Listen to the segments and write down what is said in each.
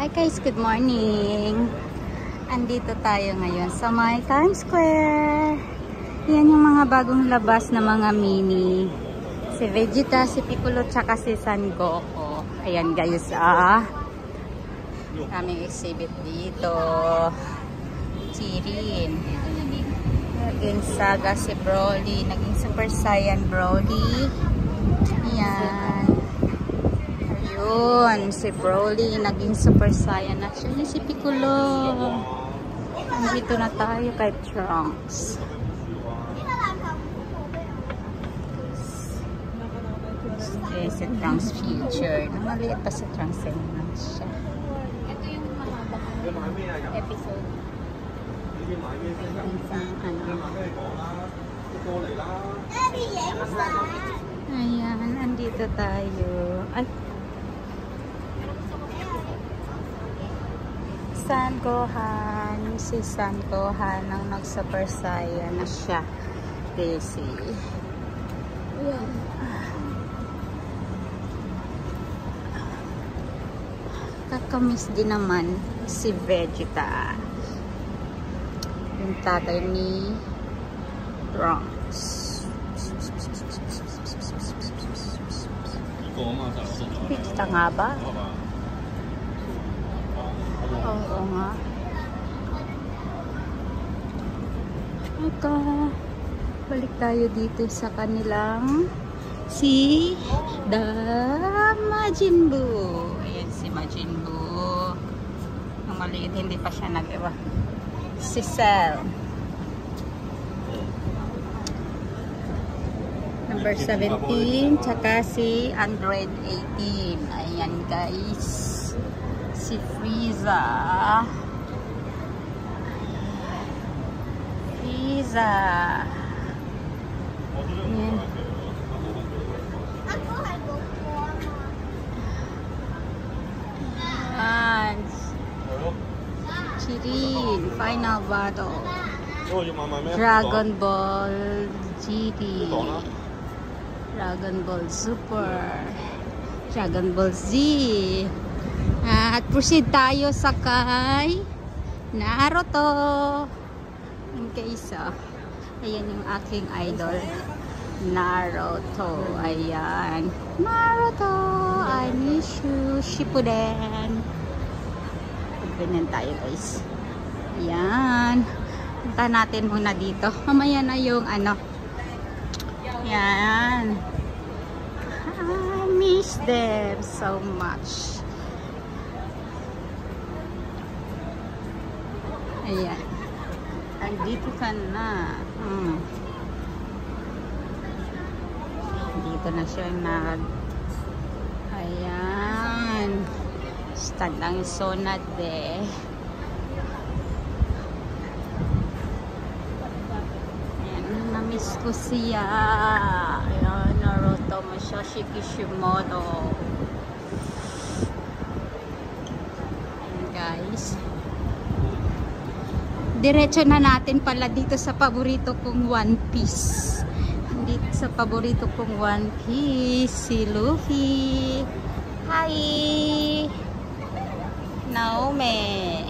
Hi guys, good morning. Andito tayo ngayon sa may Times Square. Yan yung mga bagong labas na mga mini. Si Vegeta, si Piccolo, tsaka si Son Goku. Ayan guys, kaming exhibit dito. Chirin. Naging Saga si Broly. Naging Super Saiyan Broly. Yan. Ayun, si Broly naging Super Saiyan na siya. Si Piccolo. Nandito na tayo kay Trunks. Si Trunks future. Maliit pa si Trunks na siya. Ito yung mahabang episode. Ayan, andito tayo. Ay. Son Gohan. Si Son Gohan ang nag-Super Saiyan na siya. Busy. Ayan. Kakamiss din naman si Vegeta. Yung tatay ni Trunks. Vegeta nga ba? Oo nga. Balik tayo dito sa kanilang si Majin Buu. Ayan si Majin Buu. Ang maliit, hindi pa siya nag-iwa. Si Cell. Number 17. Tsaka si Android 18. Ayan guys. Si Frieza. Frieza. Ayan. Chirin, Final Battle. Dragon Ball GT. Dragon Ball Super. Dragon Ball Z. At proceed tayo sa kay Naruto. Okay, so ayan yung aking idol. Naruto. Ayan. Naruto, I miss you. Shippuden. Ganyan tayo guys. Ayan. Punta natin muna dito. Mamaya na yung ano. Ayan. I miss them so much. Ayan. Andito ka na. Dito na siya nag. Ayan. Stand ang sonat de. Ayan. Namiss ko siya. Ayan. Naruto Musashi Kishimoto. Ayan guys. Diretso na natin pala dito sa paborito kong One Piece. Dito sa paborito kong One Piece, si Luffy. Hi! Naomi.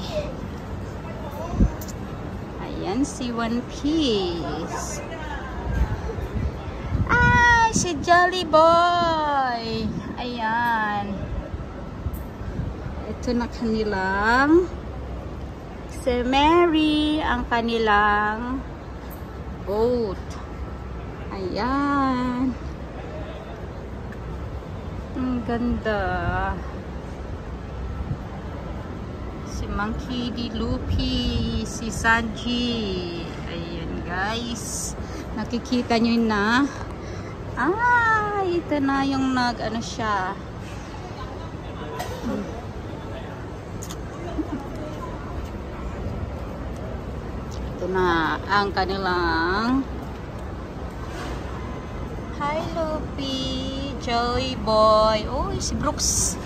Ayan si One Piece. Ah, si Jolly Boy. Ayan. Ito na kanilang si Mary, ang kanilang boat. Ayan. Ang ganda. Si Monkey D. Luffy, si Sanji. Ayan guys. Nakikita nyo na. Ah, ito na yung nag-ano siya. Ito na ang kanilang Hi Luffy, Joey Boy. Oh, si Brooks.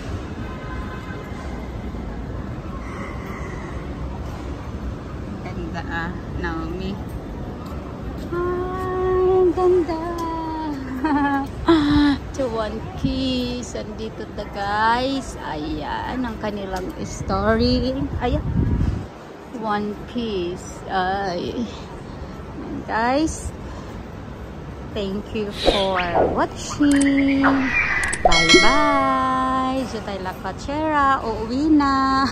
Ganda Naomi. Ay, ang ganda. One Piece. Andito na guys. Ayan, ang kanilang story. Ayan. One Piece. Ay. Ayan, guys. Thank you for watching. Bye-bye. Jutay la Coachera. Uuwi na.